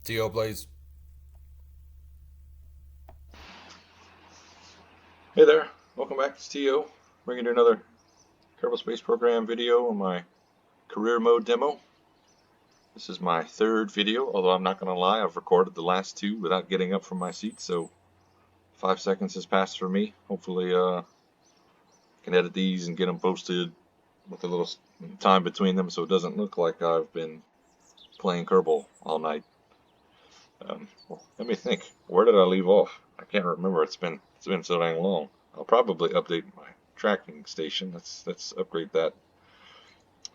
TO plays. Hey there, welcome back to TO. Bringing you another Kerbal Space Program video on my career mode demo. This is my third video, although I'm not going to lie, I've recorded the last two without getting up from my seat, so 5 seconds has passed for me. Hopefully I can edit these and get them posted with a little time between them so it doesn't look like I've been playing Kerbal all night. Let me think, where did I leave off? I can't remember, it's been so dang long. I'll probably update my tracking station. Let's upgrade that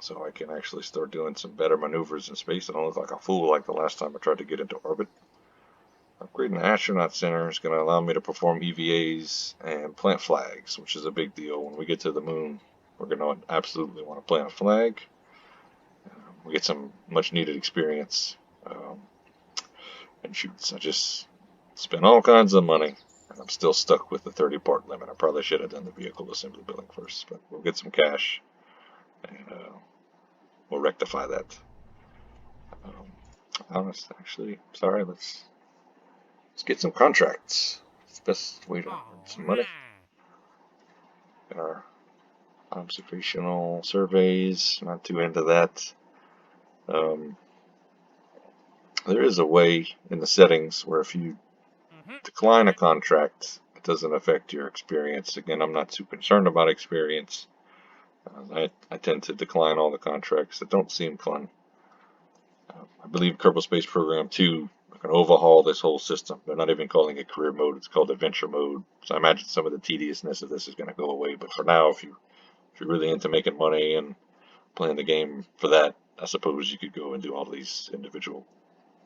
so I can actually start doing some better maneuvers in space. I don't look like a fool like the last time I tried to get into orbit. Upgrading the astronaut center is going to allow me to perform EVAs and plant flags, which is a big deal. When we get to the moon, we're going to absolutely want to plant a flag. We get some much needed experience. And shoots, I just spent all kinds of money, and I'm still stuck with the 30-part limit. I probably should have done the vehicle assembly building first, but we'll get some cash, and we'll rectify that. Actually, sorry, let's get some contracts. It's the best way to earn some money. Our observational surveys, not too into that. There is a way in the settings where if you decline a contract, it doesn't affect your experience. Again, I'm not too concerned about experience. I tend to decline all the contracts that don't seem fun. I believe Kerbal Space Program 2 can overhaul this whole system. They're not even calling it career mode, it's called adventure mode. So I imagine some of the tediousness of this is going to go away. But for now, if you're really into making money and playing the game for that, I suppose you could go and do all these individual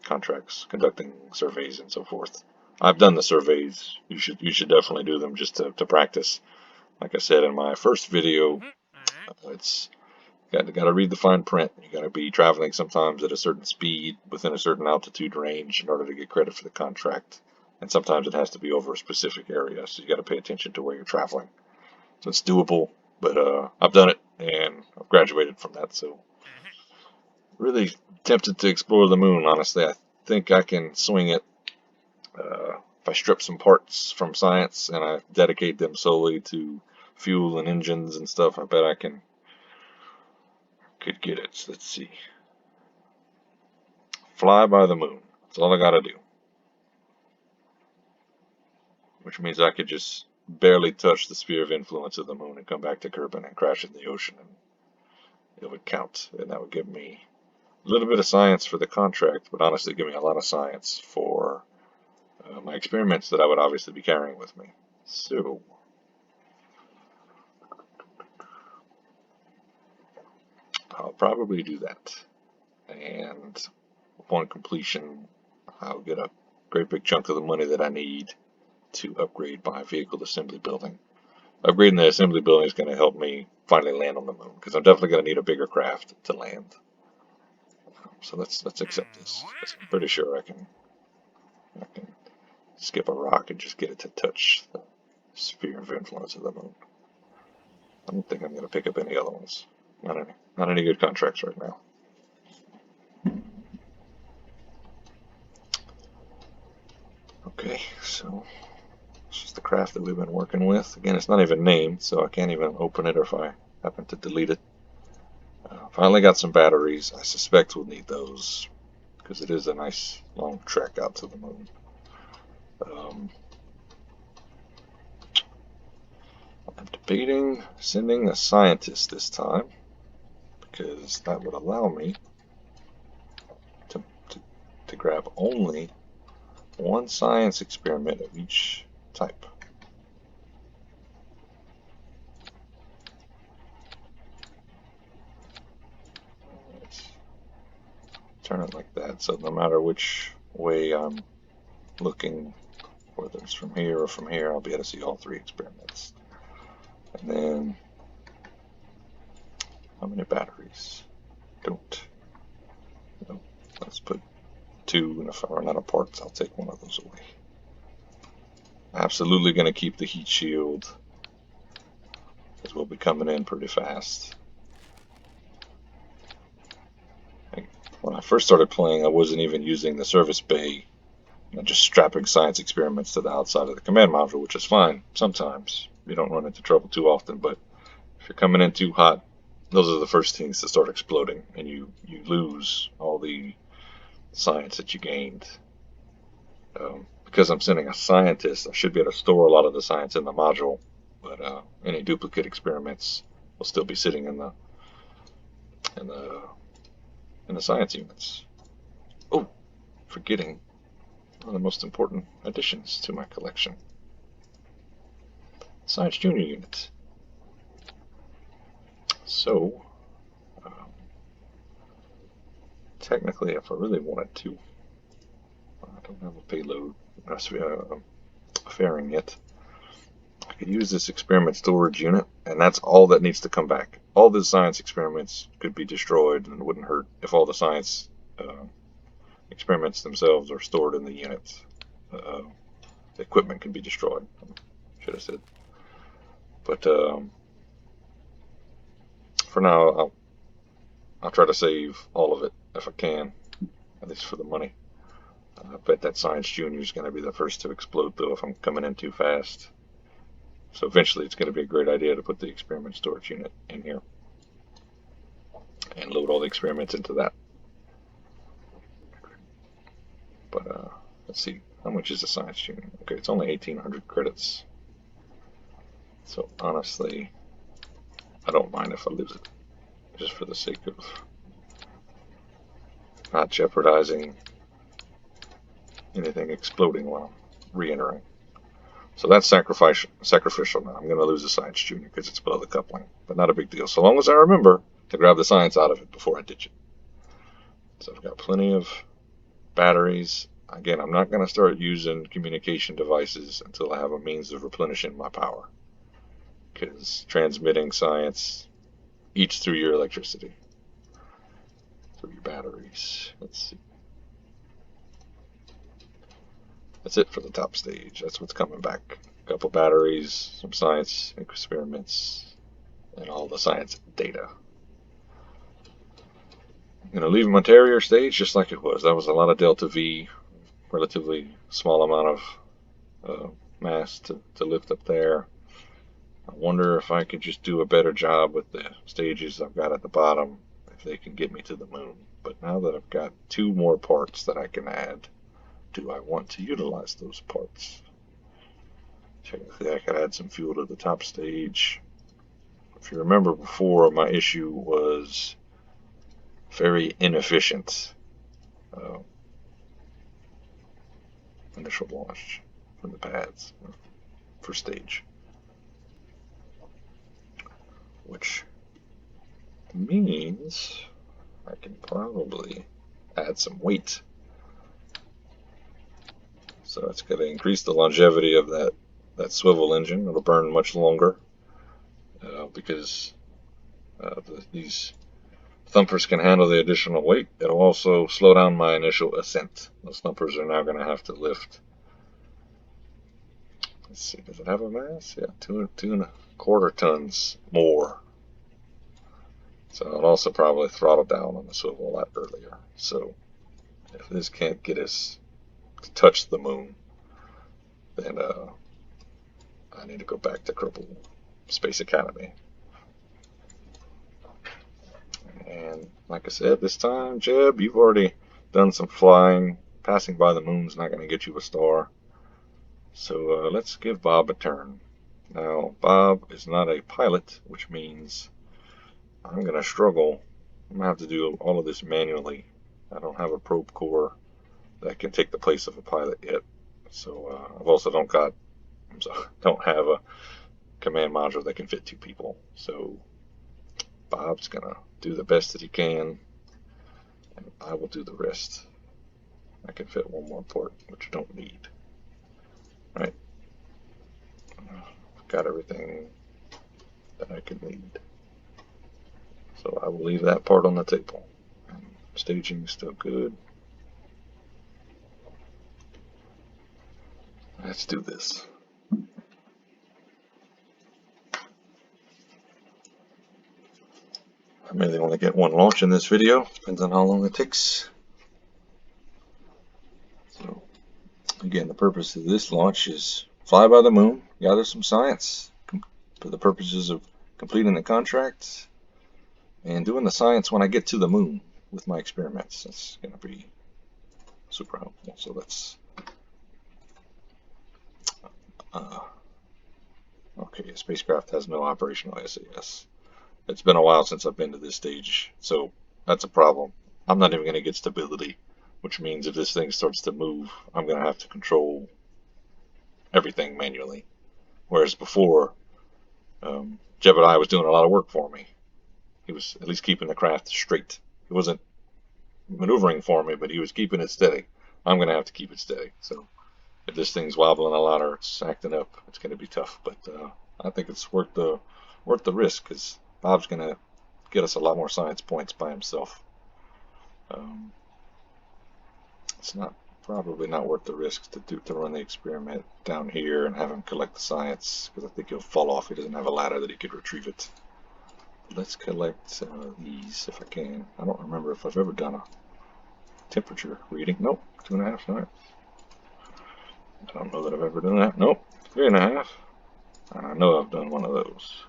contracts, conducting surveys and so forth. I've done the surveys. You should definitely do them just to practice. Like I said in my first video, it's got to read the fine print. You got to be traveling sometimes at a certain speed within a certain altitude range in order to get credit for the contract. And sometimes it has to be over a specific area, so you got to pay attention to where you're traveling. So it's doable, but I've done it and I've graduated from that. So really tempted to explore the moon. Honestly, I think I can swing it. If I strip some parts from science and I dedicate them solely to fuel and engines and stuff, I bet I could get it. So let's see. Fly by the moon. That's all I gotta do. Which means I could just barely touch the sphere of influence of the moon and come back to Kerbal and crash in the ocean, and it would count, and that would give me a little bit of science for the contract, but honestly give me a lot of science for my experiments that I would obviously be carrying with me. So I'll probably do that, and upon completion I'll get a great big chunk of the money that I need to upgrade my vehicle assembly building. Upgrading the assembly building is going to help me finally land on the moon, because I'm definitely going to need a bigger craft to land. So let's accept this. I'm pretty sure I can skip a rock and just get it to touch the sphere of influence of the moon. I don't think I'm going to pick up any other ones. Not any good contracts right now. Okay, so this is the craft that we've been working with. Again, it's not even named, so I can't even open it if I happen to delete it. Finally got some batteries. I suspect we'll need those because it is a nice long trek out to the moon. I'm debating sending a scientist this time, because that would allow me to grab only one science experiment of each type. Let's turn it like that, so no matter which way I'm looking, whether it's from here or from here, I'll be able to see all three experiments. And then, how many batteries? Don't. No, let's put 2, and if I run out of parts, I'll take one of those away. Absolutely going to keep the heat shield, because we'll be coming in pretty fast. when I first started playing, I wasn't even using the service bay. And just strapping science experiments to the outside of the command module, which is fine sometimes. You don't run into trouble too often, but if you're coming in too hot, those are the first things to start exploding, and you lose all the science that you gained. Because I'm sending a scientist, I should be able to store a lot of the science in the module, but any duplicate experiments will still be sitting in the in the in the science units. Oh, forgetting one of the most important additions to my collection: Science Junior units. So, technically, if I really wanted to, I don't have a payload, a fairing yet. I could use this experiment storage unit, and that's all that needs to come back. All the science experiments could be destroyed, and it wouldn't hurt if all the science experiments themselves are stored in the units. The equipment can be destroyed, should have said. But for now, I'll try to save all of it if I can, at least for the money. I bet that Science Junior is going to be the first to explode, though, if I'm coming in too fast. So eventually it's going to be a great idea to put the experiment storage unit in here and load all the experiments into that. But let's see, how much is the Science Junior? Okay, it's only 1,800 credits. So honestly, I don't mind if I lose it, just for the sake of not jeopardizing anything exploding while I'm re-entering. So that's sacrificial now. I'm going to lose the Science Junior because it's below the coupling, but not a big deal, so long as I remember to grab the science out of it before I ditch it. So I've got plenty of batteries. Again, I'm not going to start using communication devices until I have a means of replenishing my power, because transmitting science eats through your electricity, through your batteries. Let's see. That's it for the top stage. That's what's coming back. A couple batteries, some science experiments, and all the science data. I'm going to leave my Terrier stage just like it was. That was a lot of Delta V, relatively small amount of mass to lift up there. I wonder if I could just do a better job with the stages I've got at the bottom, if they can get me to the moon. But now that I've got 2 more parts that I can add, do I want to utilize those parts? Technically, I could add some fuel to the top stage. If you remember before, my issue was very inefficient initial launch from the pads for stage, which means I can probably add some weight. So it's going to increase the longevity of that swivel engine. It'll burn much longer because these thumpers can handle the additional weight. It'll also slow down my initial ascent. Those thumpers are now going to have to lift. Let's see, does it have a mass? Yeah, 2.25 tons more. So I'll also probably throttle down on the swivel a lot earlier. So if this can't get us to touch the moon, then I need to go back to Kerbal Space Academy. And like I said, this time, Jeb, you've already done some flying. Passing by the moon's not going to get you a star. So let's give Bob a turn. Now, Bob is not a pilot, which means I'm going to struggle. I'm going to have to do all of this manually. I don't have a probe core that can take the place of a pilot yet. So I've also don't have a command module that can fit 2 people. So Bob's going to do the best that he can, and I will do the rest. I can fit 1 more port, which I don't need. Right? I've got everything that I can need. So I will leave that part on the table. And staging is still good. Let's do this. I may only get one launch in this video, depends on how long it takes. So, again, the purpose of this launch is fly by the moon, gather some science for the purposes of completing the contract and doing the science when I get to the moon with my experiments. That's going to be super helpful. So that's okay. A spacecraft has no operational SAS. It's been a while since I've been to this stage, so that's a problem. I'm not even going to get stability, which means if this thing starts to move, I'm going to have to control everything manually. Whereas before, Jebediah was doing a lot of work for me. He was at least keeping the craft straight. He wasn't maneuvering for me, but he was keeping it steady. I'm going to have to keep it steady. So if this thing's wobbling a lot or it's acting up, it's going to be tough. But I think it's worth the risk, because Bob's going to get us a lot more science points by himself. It's probably not worth the risk to run the experiment down here and have him collect the science, because I think he'll fall off. He doesn't have a ladder that he could retrieve it. Let's collect these if I can. I don't remember if I've ever done a temperature reading. Nope, 2.5. All right. I don't know that I've ever done that. Nope, 3.5. I know I've done one of those.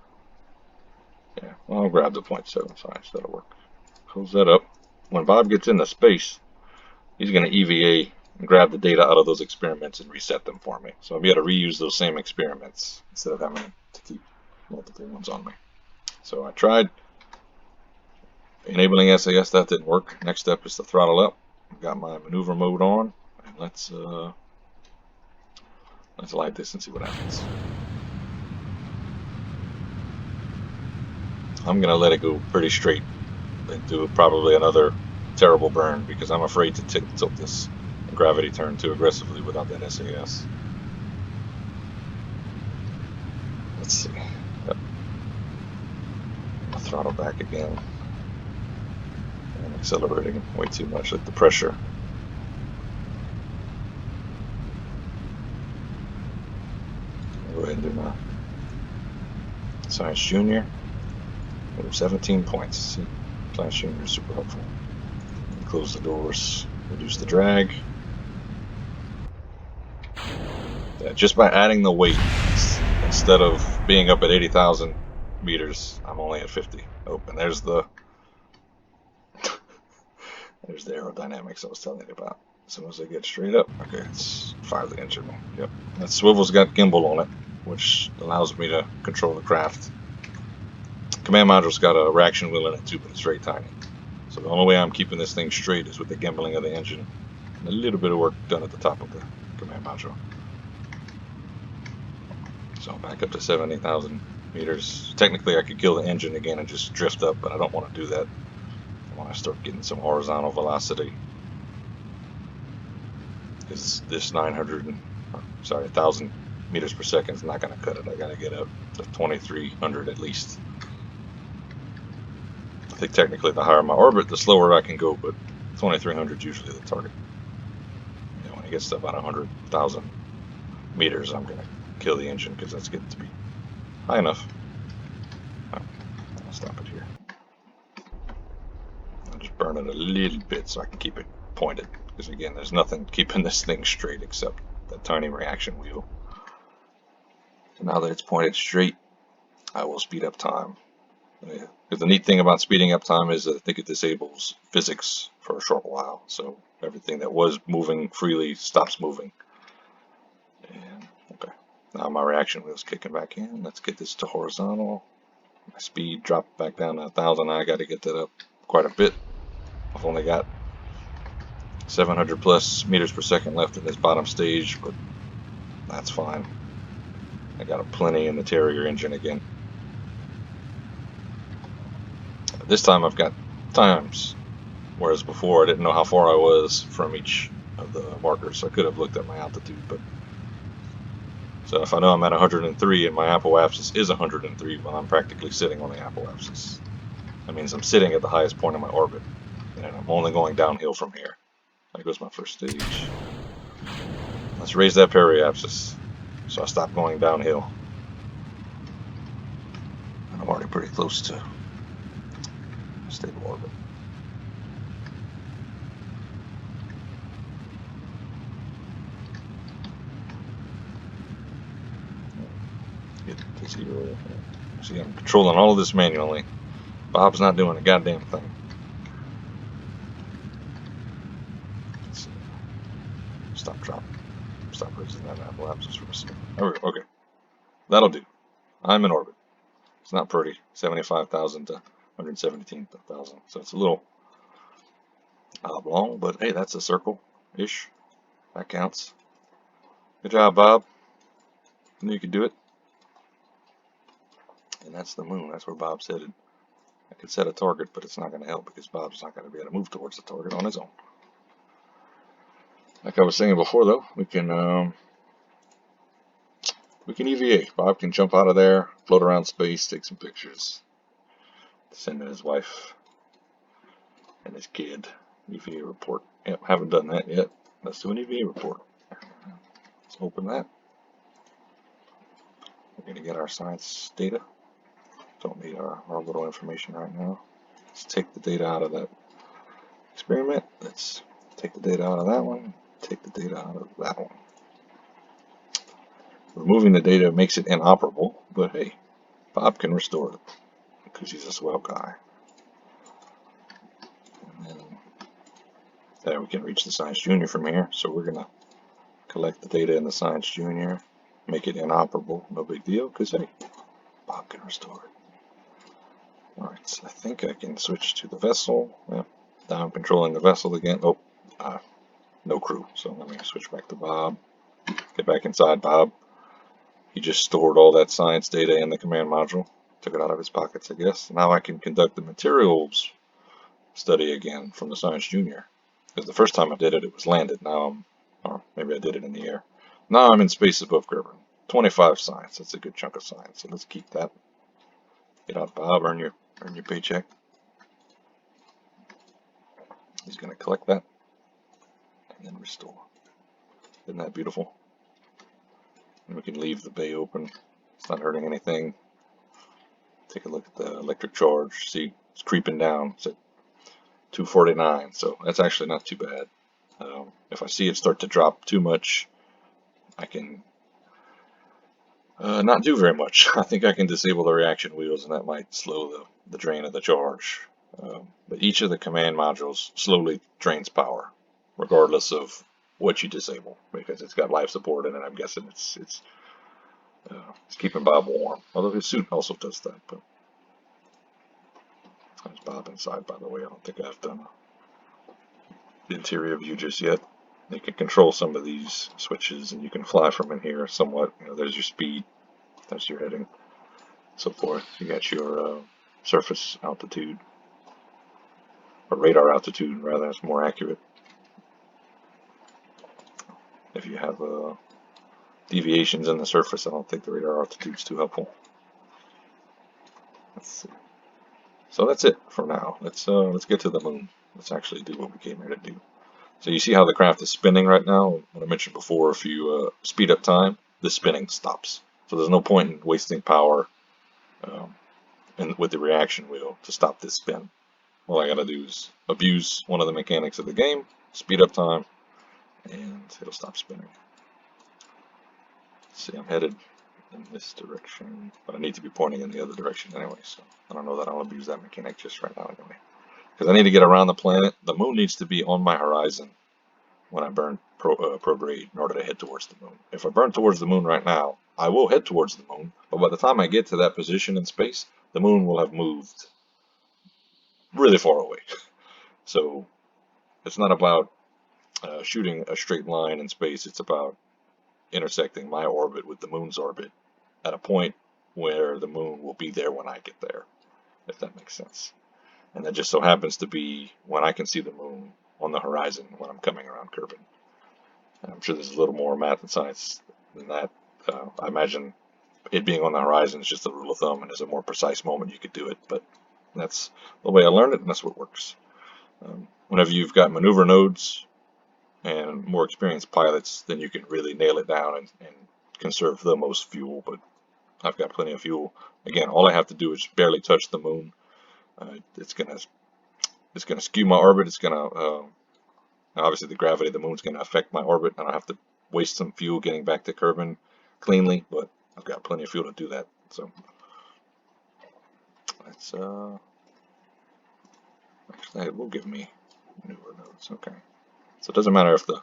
Yeah, well, I'll grab the 0.7 science. That'll work. Close that up. When Bob gets into space, he's going to EVA and grab the data out of those experiments and reset them for me. So I'll be able to reuse those same experiments instead of having to keep multiple ones on me. So I tried enabling SAS. That didn't work. Next step is to throttle up. I've got my maneuver mode on, and let's light this and see what happens. I'm gonna let it go pretty straight and do probably another terrible burn, because I'm afraid to tilt this gravity turn too aggressively without that SAS. Let's see. Yep. I'll throttle back again. I'm accelerating way too much at the pressure. I'll go ahead and do my Science Junior. 17 points. See, Science Junior is super helpful. Close the doors, reduce the drag. Yeah, just by adding the weight, instead of being up at 80,000 meters, I'm only at 50. Oh, and there's the aerodynamics I was telling you about. As soon as I get straight up, okay, let's fire the engine. Yep, that swivel's got gimbal on it, which allows me to control the craft. Command module's got a reaction wheel in it too, but it's very tiny. So the only way I'm keeping this thing straight is with the gimbaling of the engine and a little bit of work done at the top of the command module. So I'm back up to 70,000 meters. Technically I could kill the engine again and just drift up, but I don't want to do that. I want to start getting some horizontal velocity, because this 1,000 meters per second is not going to cut it. I got to get up to 2,300 at least. I think technically the higher my orbit, the slower I can go, but 2,300 is usually the target. You know, when it gets to about 100,000 meters, I'm going to kill the engine, because that's getting to be high enough. Oh, I'll stop it here. I'll just burn it a little bit so I can keep it pointed, because again, there's nothing keeping this thing straight except that tiny reaction wheel. And now that it's pointed straight, I will speed up time. Because the neat thing about speeding up time is that I think it disables physics for a short while. So everything that was moving freely stops moving. And okay, now my reaction wheel's kicking back in. Let's get this to horizontal. My speed dropped back down to 1,000. I got to get that up quite a bit. I've only got 700 plus meters per second left in this bottom stage, but that's fine. I got a plenty in the Terrier engine again. This time I've got times, whereas before I didn't know how far I was from each of the markers, so I could have looked at my altitude. But so if I know I'm at 103 and my apoapsis is 103, well, I'm practically sitting on the apoapsis. That means I'm sitting at the highest point of my orbit, and I'm only going downhill from here. There goes my first stage. Let's raise that periapsis, so I stop going downhill. And I'm already pretty close to stable orbit. Get to 0. See, I'm controlling all of this manually. Bob's not doing a goddamn thing. Let's see. Stop dropping. Stop raising that apoapsis for a second. Okay. That'll do. I'm in orbit. It's not pretty. 75,000 to 117,000. So it's a little oblong, but hey, that's a circle-ish. That counts. Good job, Bob. I knew you could do it. And that's the moon. That's where Bob's headed. I could set a target, but it's not going to help because Bob's not going to be able to move towards the target on his own. Like I was saying before, though, we can EVA. Bob can jump out of there, float around space, take some pictures, send in his wife and his kid. EVA report. Yep, haven't done that yet. Let's do an EVA report. Let's open that. We're going to get our science data. Don't need our little information right now. Let's take the data out of that experiment. Let's take the data out of that one. Take the data out of that one. Removing the data makes it inoperable, but hey, Bob can restore it because he's a swell guy. And then we can reach the Science Junior from here. So we're going to collect the data in the Science Junior, make it inoperable. No big deal because hey, Bob can restore it. Alright, so I think I can switch to the vessel. Yep, now I'm controlling the vessel again. Oh, no crew. So let me switch back to Bob. Get back inside, Bob. He just stored all that science data in the command module. Took it out of his pockets, I guess. Now I can conduct the materials study again from the Science Junior. Because the first time I did it, it was landed. Now or maybe I did it in the air. Now I'm in space above Kerbal. 25 science. That's a good chunk of science. So let's keep that. Get out, Bob. Earn your paycheck. He's going to collect that and then restore. Isn't that beautiful? And we can leave the bay open. It's not hurting anything. Take a look at the electric charge. See, it's creeping down. It's at 249, so that's actually not too bad. If I see it start to drop too much, I can not do very much. I think I can disable the reaction wheels, and that might slow the drain of the charge. But each of the command modules slowly drains power, regardless of what you disable, because it's got life support in it. I'm guessing it's keeping Bob warm. Although his suit also does that. But there's Bob inside, by the way. I don't think I've done the interior view just yet. You can control some of these switches, and you can fly from in here somewhat. You know, there's your speed, there's your heading, so forth. You got your surface altitude, or radar altitude, rather. It's more accurate. If you have deviations in the surface, I don't think the radar altitude is too helpful. Let's see. So that's it for now. Let's get to the moon. Let's actually do what we came here to do. So you see how the craft is spinning right now? What I mentioned before, if you speed up time, the spinning stops. So there's no point in wasting power with the reaction wheel to stop this spin. All I gotta do is abuse one of the mechanics of the game, speed up time, and it'll stop spinning. See, I'm headed in this direction, but I need to be pointing in the other direction anyway, so I don't know that I'll abuse that mechanic just right now anyway. Because I need to get around the planet. The moon needs to be on my horizon when I burn prograde in order to head towards the moon. If I burn towards the moon right now, I will head towards the moon, but by the time I get to that position in space, the moon will have moved really far away. So it's not about shooting a straight line in space. It's about intersecting my orbit with the moon's orbit at a point where the moon will be there when I get there, if that makes sense. And that just so happens to be when I can see the moon on the horizon when I'm coming around Kerbal. I'm sure there's a little more math and science than that. I imagine it being on the horizon is just a rule of thumb, and there's a more precise moment you could do it, but that's the way I learned it, and that's what works. Whenever you've got maneuver nodes and more experienced pilots, then you can really nail it down and conserve the most fuel, but I've got plenty of fuel. Again, all I have to do is barely touch the moon. It's going to it's going to skew my orbit. It's going to, obviously the gravity of the moon's going to affect my orbit, and I have to waste some fuel getting back to Kerbin cleanly, but I've got plenty of fuel to do that. So let's, actually, it will give me newer nodes. Okay. So it doesn't matter if the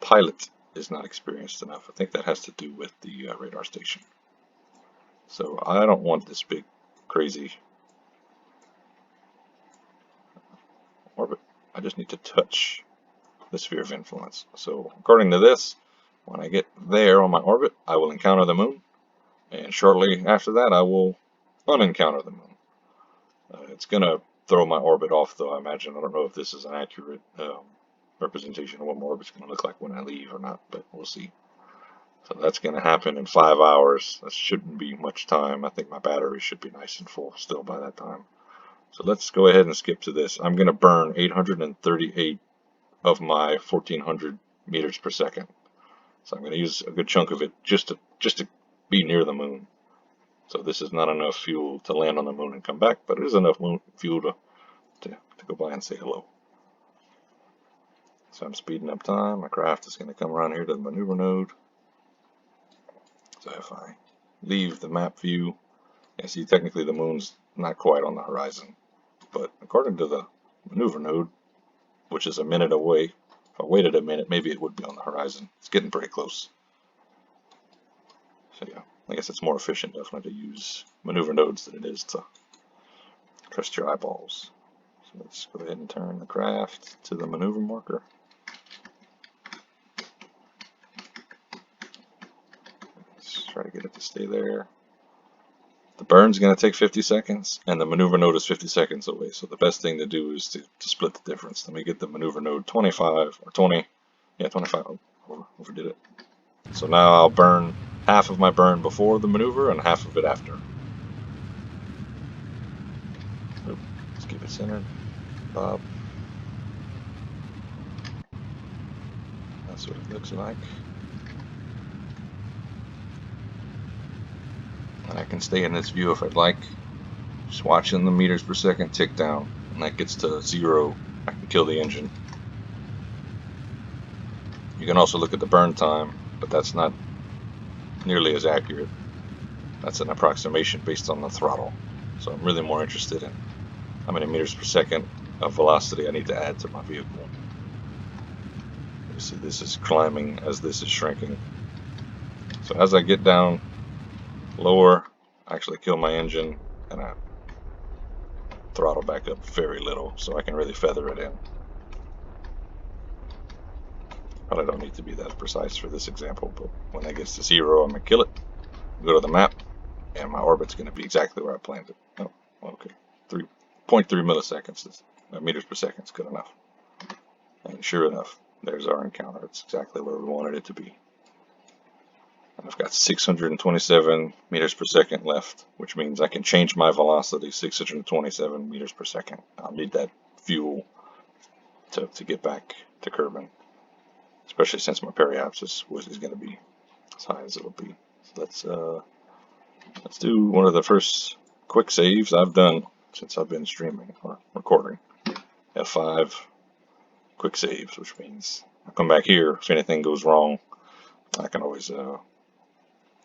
pilot is not experienced enough. I think that has to do with the radar station. So I don't want this big, crazy orbit. I just need to touch the sphere of influence. So according to this, when I get there on my orbit, I will encounter the moon, and shortly after that, I will unencounter the moon. It's going to throw my orbit off, though, I imagine. I don't know if this is an accurate representation of what my orbit's going to look like when I leave or not, but we'll see. So that's going to happen in 5 hours. That shouldn't be much time. I think my battery should be nice and full still by that time. So let's go ahead and skip to this. I'm going to burn 838 of my 1400 meters per second. So I'm going to use a good chunk of it just to be near the moon. So this is not enough fuel to land on the moon and come back, but it is enough fuel to go by and say hello. So I'm speeding up time. My craft is going to come around here to the maneuver node. So if I leave the map view, you see technically the moon's not quite on the horizon, but according to the maneuver node, which is a minute away, if I waited a minute, maybe it would be on the horizon. It's getting pretty close. So yeah, I guess it's more efficient definitely to use maneuver nodes than it is to trust your eyeballs. So let's go ahead and turn the craft to the maneuver marker. Let's try to get it to stay there. The burn's going to take 50 seconds, and the maneuver node is 50 seconds away. So the best thing to do is to split the difference. Let me get the maneuver node 25 or 20. Yeah, 25. Oh, overdid it. So now I'll burn half of my burn before the maneuver and half of it after. Oop, let's keep it centered. Bob. That's what it looks like. And I can stay in this view if I'd like. Just watching the meters per second tick down. When that gets to 0, I can kill the engine. You can also look at the burn time, but that's not nearly as accurate. That's an approximation based on the throttle. So I'm really more interested in how many meters per second of velocity I need to add to my vehicle. You see this is climbing as this is shrinking. So as I get down lower, I actually kill my engine and I throttle back up very little so I can really feather it in. Probably don't need to be that precise for this example, but when it gets to 0, I'm going to kill it, go to the map, and my orbit's going to be exactly where I planned it. Oh, okay. 3.3 milliseconds, meters per second is good enough. And sure enough, there's our encounter. It's exactly where we wanted it to be. And I've got 627 meters per second left, which means I can change my velocity 627 meters per second. I'll need that fuel to get back to Kerbin, especially since my periapsis is going to be as high as it'll be. So let's do one of the first quick saves I've done since I've been streaming or recording. F5 quick saves, which means I'll come back here. If anything goes wrong, I can always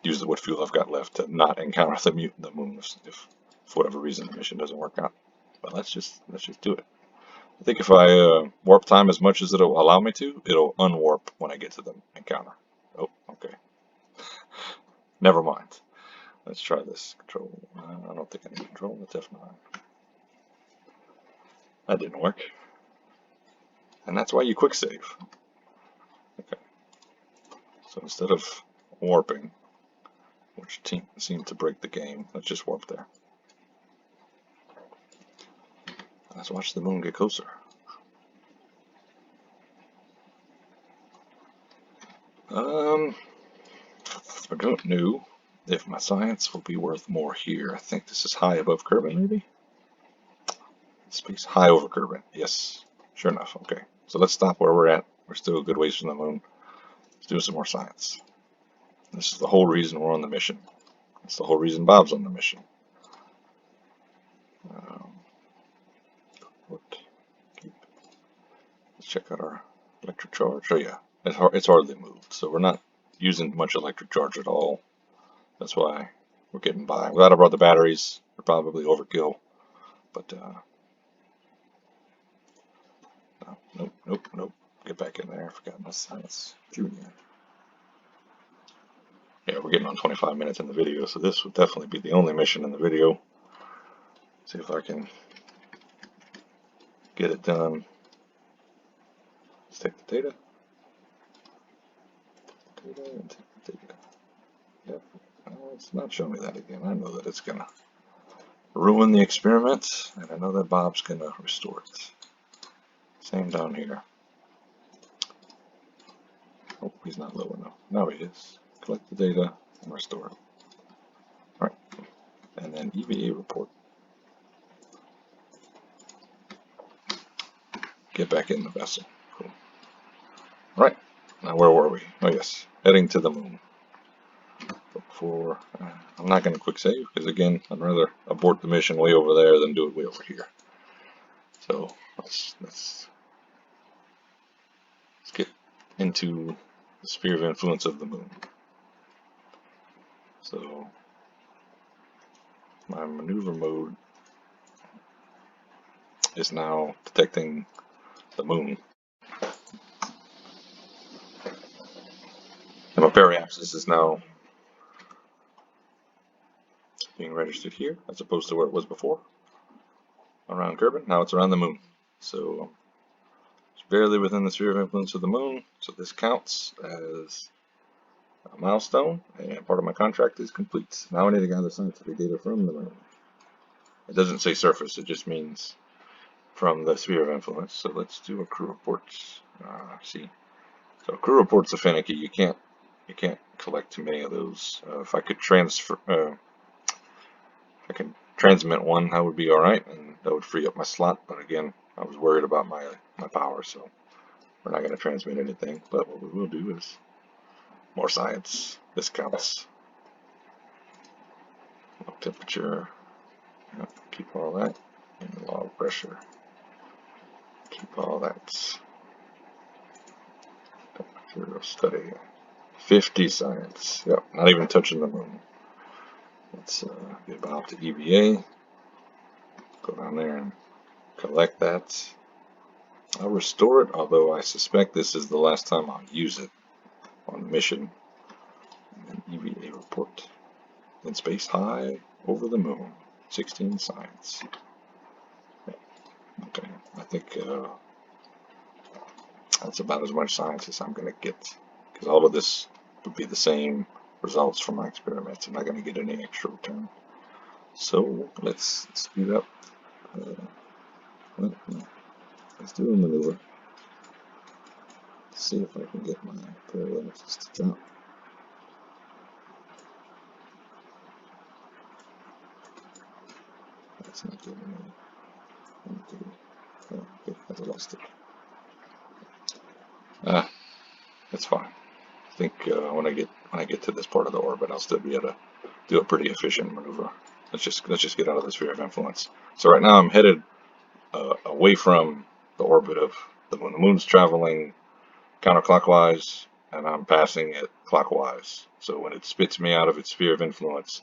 use what fuel I've got left to not encounter the moon if for whatever reason the mission doesn't work out. But let's just do it. I think if I warp time as much as it'll allow me to, it'll unwarp when I get to the encounter. Oh, okay. Never mind. Let's try this. Control. I don't think I need control. That's F9. That didn't work. And that's why you quick save. Okay. So instead of warping, which seemed to break the game, let's just warp there. Let's watch the moon get closer. I don't know if my science will be worth more here. I think this is high above Kerbin, maybe? Space high over Kerbin. Yes, sure enough. Okay, so let's stop where we're at. We're still a good ways from the moon. Let's do some more science. This is the whole reason we're on the mission. It's the whole reason Bob's on the mission. What? Let's check out our electric charge. Oh yeah, it's hardly moved, so we're not using much electric charge at all. That's why we're getting by. Glad I brought the batteries. They're probably overkill, but no, nope, nope, nope. Get back in there. I forgot my science junior. Yeah, we're getting on 25 minutes in the video, so this would definitely be the only mission in the video. See if I can get it done. Let's take the data. Data and take the data. Yep. It's not showing me that again. I know that it's gonna ruin the experiment, and I know that Bob's gonna restore it. Same down here. Oh, he's not low enough. Now he is. Collect the data and restore it. Alright. And then EVA report. Get back in the vessel. Cool. Alright. Now where were we? Oh yes. Heading to the moon. But before, I'm not going to quick save because again, I'd rather abort the mission way over there than do it way over here. So let's get into the sphere of influence of the moon. So my maneuver mode is now detecting the moon. And my periapsis is now being registered here as opposed to where it was before. Around Kerbal, now it's around the moon. So it's barely within the sphere of influence of the moon, so this counts as a milestone, and part of my contract is complete. Now I need to gather scientific data from the moon. It doesn't say surface, it just means from the sphere of influence. So let's do a crew reports. See, so crew reports are finicky. You can't collect too many of those. If I could transmit one, that would be all right, and that would free up my slot. But again, I was worried about my power, so we're not going to transmit anything. But what we will do is more science. This counts. Temperature. Yep, keep all that. And log pressure. Keep all that. Temperature study. 50 science. Yep, not even touching the moon. Let's get Bob to EVA. Go down there and collect that. I'll restore it, although I suspect this is the last time I'll use it on the mission. And EVA report. In space high over the moon. 16 science. Okay, I think that's about as much science as I'm going to get, because all of this would be the same results from my experiments. I'm not going to get any extra return. So let's speed up. Let's do a maneuver. See if I can get my parallaxes to drop. That's not giving me. Oh, okay, I lost it. That's fine. I think when I get to this part of the orbit, I'll still be able to do a pretty efficient maneuver. Let's just get out of the sphere of influence. So right now I'm headed away from the orbit of the moon. The moon's traveling counterclockwise, and I'm passing it clockwise. So when it spits me out of its sphere of influence,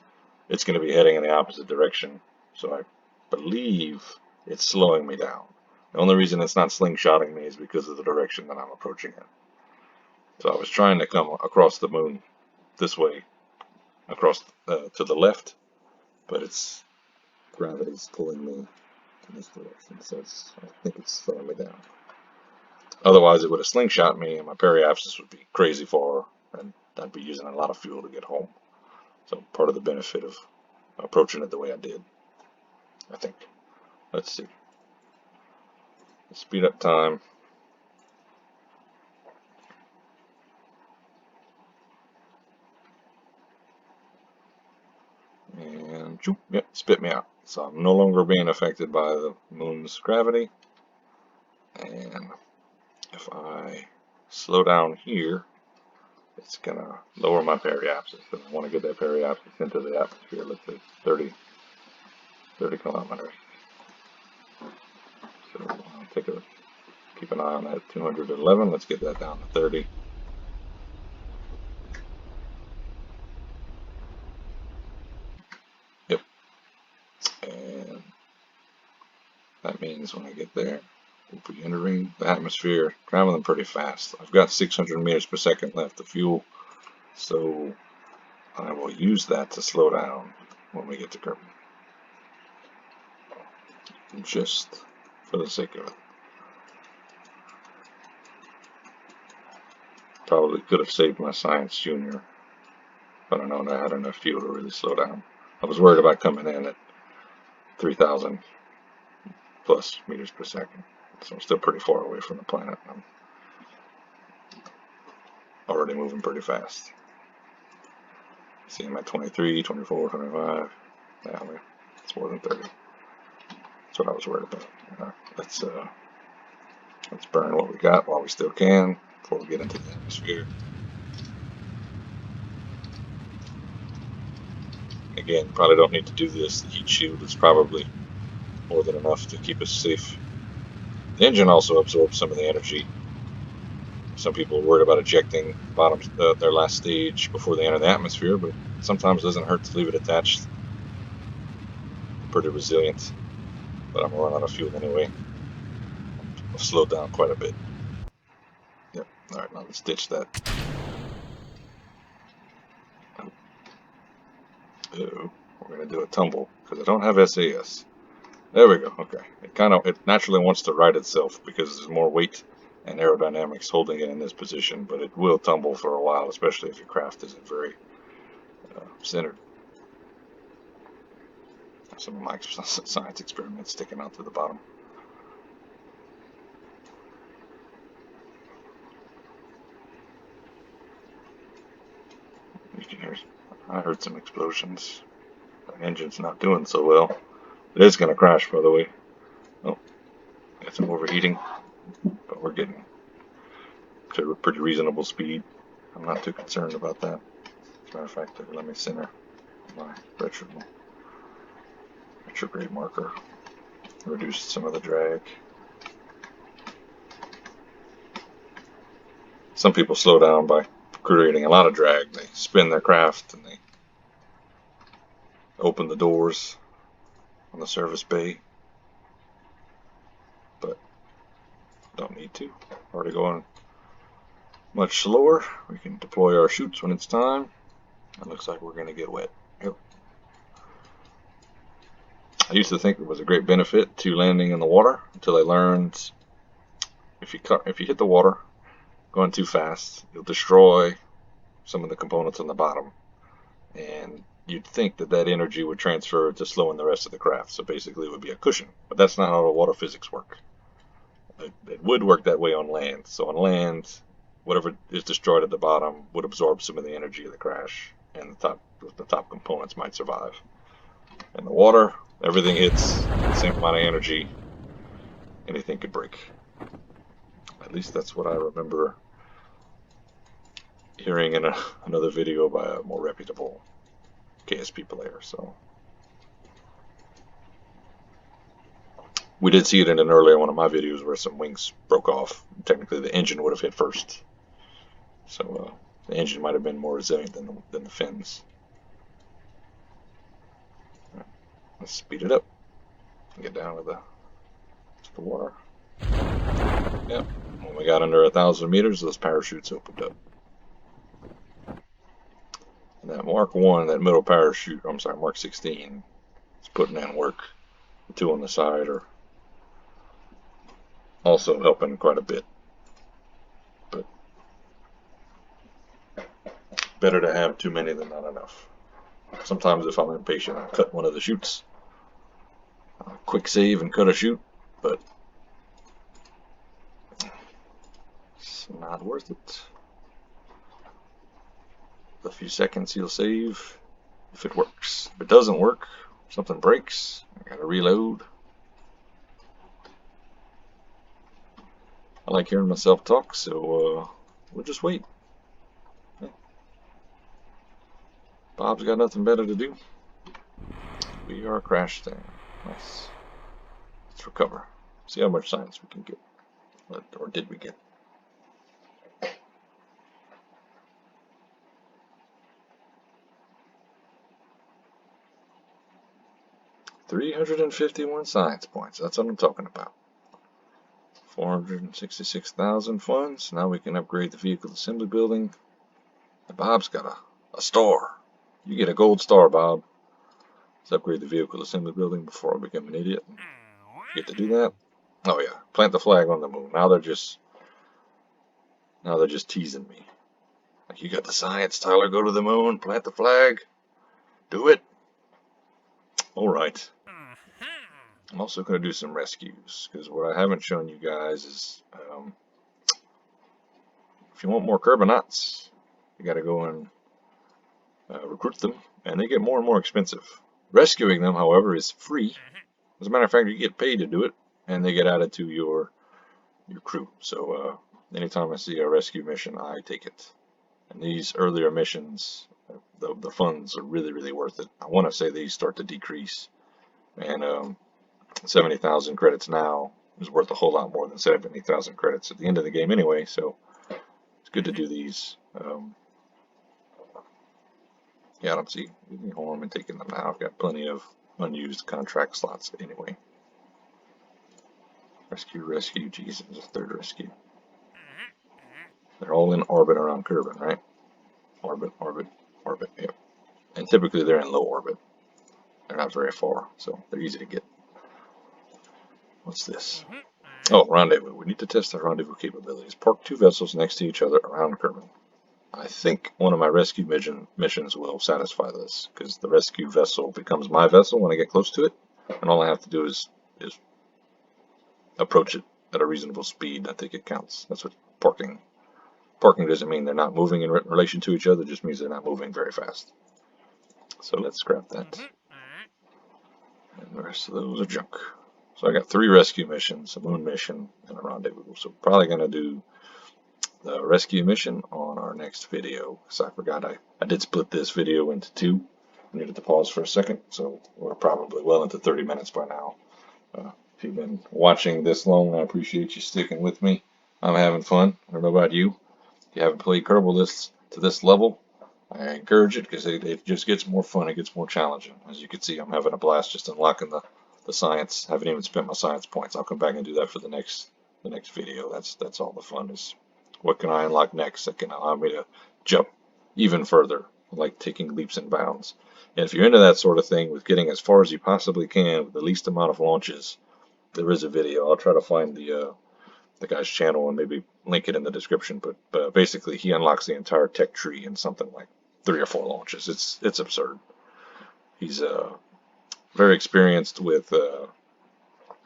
it's going to be heading in the opposite direction. So I believe it's slowing me down. The only reason it's not slingshotting me is because of the direction that I'm approaching it. So I was trying to come across the moon this way, across to the left, but its gravity's pulling me in this direction, so I think it's slowing me down. Otherwise, it would have slingshot me, and my periapsis would be crazy far, and I'd be using a lot of fuel to get home. So part of the benefit of approaching it the way I did, I think. Let's see. Let's speed up time. And yep, spit me out. So I'm no longer being affected by the moon's gravity. And if I slow down here, it's gonna lower my periapsis. But I want to get that periapsis into the atmosphere. Let's say 30 kilometers. So Keep an eye on that 211. Let's get that down to 30. Yep. And that means when I get there, we'll be entering the atmosphere, traveling pretty fast. I've got 600 meters per second left of fuel, so I will use that to slow down when we get to Kerbal. Just for the sake of it. Probably could have saved my science junior, but I know I had enough fuel to really slow down. I was worried about coming in at 3,000 plus meters per second, so I'm still pretty far away from the planet. I'm already moving pretty fast. See, I'm at 23, 24, 25. Yeah, it's more than 30. That's what I was worried about. Let's burn what we got while we still can before we get into the atmosphere. Again, probably don't need to do this. The heat shield is probably more than enough to keep us safe. The engine also absorbs some of the energy. Some people are worried about ejecting their last stage before they enter the atmosphere, but sometimes it doesn't hurt to leave it attached. Pretty resilient, but I'm gonna run out of fuel anyway. I've slowed down quite a bit. Yep. All right, now let's ditch that. Oh, we're gonna do a tumble because I don't have SAS. There we go. Okay. It naturally wants to right itself because there's more weight and aerodynamics holding it in this position, but it will tumble for a while, especially if your craft isn't very centered. Some of my science experiments sticking out to the bottom. You can hear. I heard some explosions. The engine's not doing so well. It is going to crash, by the way. Oh, got some overheating, but we're getting to a pretty reasonable speed. I'm not too concerned about that. As a matter of fact, let me center my retrograde marker. Reduce some of the drag. Some people slow down by creating a lot of drag. They spin their craft and they open the doors on the service bay, but don't need to. Already going much slower. We can deploy our chutes when it's time. It looks like we're going to get wet. Yep. I used to think it was a great benefit to landing in the water until I learned if you hit the water going too fast, you'll destroy some of the components on the bottom, and you'd think that energy would transfer to slowing the rest of the craft. So basically, it would be a cushion, but that's not how the water physics work. It would work that way on land. So on land, whatever is destroyed at the bottom would absorb some of the energy of the crash, and the top components might survive. In the water, everything hits the same amount of energy. Anything could break. At least that's what I remember hearing in another video by a more reputable KSP player. So we did see it in an earlier one of my videos where some wings broke off. Technically, the engine would have hit first. So the engine might have been more resilient than the fins. Right, let's speed it up and get down to the water. Yep. When we got under 1,000 meters, those parachutes opened up. And that Mark 1, that middle parachute, I'm sorry, Mark 16, is putting in work. The two on the side are also helping quite a bit. But better to have too many than not enough. Sometimes if I'm impatient, I'll cut one of the chutes. Quick save and cut a chute, but it's not worth it. The few seconds you'll save if it works. If it doesn't work, something breaks, I gotta reload. I like hearing myself talk, so we'll just wait. Bob's got nothing better to do. We are crashed down. Nice. Let's recover. See how much science we can get. Or did we get? $351 science points. That's what I'm talking about. 466,000 funds. Now we can upgrade the vehicle assembly building. And Bob's got a star. You get a gold star, Bob. Let's upgrade the vehicle assembly building before I become an idiot. Get to do that. Oh yeah, plant the flag on the moon. Now they're just teasing me. Like, you got the science, Tyler. Go to the moon, plant the flag, do it. All right. I'm also going to do some rescues, because what I haven't shown you guys is if you want more Kerbonauts, you got to go and recruit them, and they get more and more expensive. Rescuing them, however, is free. As a matter of fact, you get paid to do it, and they get added to your crew. So anytime I see a rescue mission, I take it. And these earlier missions, the funds are really, really worth it. I want to say these start to decrease, and 70,000 credits now is worth a whole lot more than 70,000 credits at the end of the game anyway, so it's good to do these. Yeah, I don't see any harm in taking them now. I've got plenty of unused contract slots anyway. Rescue, geez, there's a third rescue. They're all in orbit around Kerbal, right? Orbit, yep. And typically they're in low orbit. They're not very far, so they're easy to get. What's this? Oh, rendezvous. We need to test our rendezvous capabilities. Park 2 vessels next to each other around Kerbal. I think one of my rescue missions will satisfy this, because the rescue vessel becomes my vessel when I get close to it, and all I have to do is approach it at a reasonable speed. I think it counts. That's what parking. Parking doesn't mean they're not moving in relation to each other, it just means they're not moving very fast. So let's scrap that. And the rest of those are junk. So I got 3 rescue missions, a moon mission, and a rendezvous. So probably going to do the rescue mission on our next video, because I forgot I did split this video into 2. I needed to pause for a second, so we're probably well into 30 minutes by now. If you've been watching this long, I appreciate you sticking with me. I'm having fun. I don't know about you. If you haven't played Kerbal to this level, I encourage it, because it just gets more fun. It gets more challenging. As you can see, I'm having a blast just unlocking the science. I haven't even spent my science points. I'll come back and do that for the next video. That's all the fun is. What can I unlock next that can allow me to jump even further, like taking leaps and bounds? And if you're into that sort of thing, with getting as far as you possibly can with the least amount of launches, there is a video. I'll try to find the guy's channel and maybe link it in the description. But basically, he unlocks the entire tech tree in something like 3 or 4 launches. It's absurd. He's very experienced with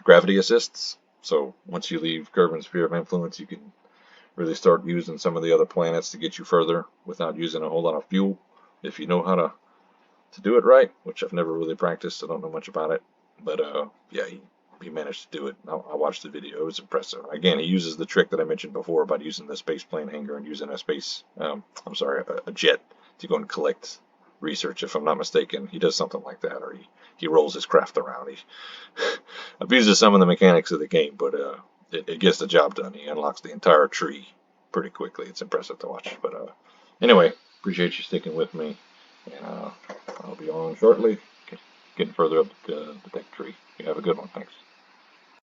gravity assists. So once you leave Kerbin's sphere of influence, you can really start using some of the other planets to get you further without using a whole lot of fuel, if you know how to do it right, which I've never really practiced. I don't know much about it, but yeah, he managed to do it. I watched the video. It was impressive. Again, he uses the trick that I mentioned before about using the space plane hangar and using a jet to go and collect research. If I'm not mistaken, he does something like that, or he rolls his craft around. He abuses some of the mechanics of the game, but it gets the job done. He unlocks the entire tree pretty quickly. It's impressive to watch. But anyway, appreciate you sticking with me, and I'll be on shortly, getting further up the tech tree. You have a good one. Thanks.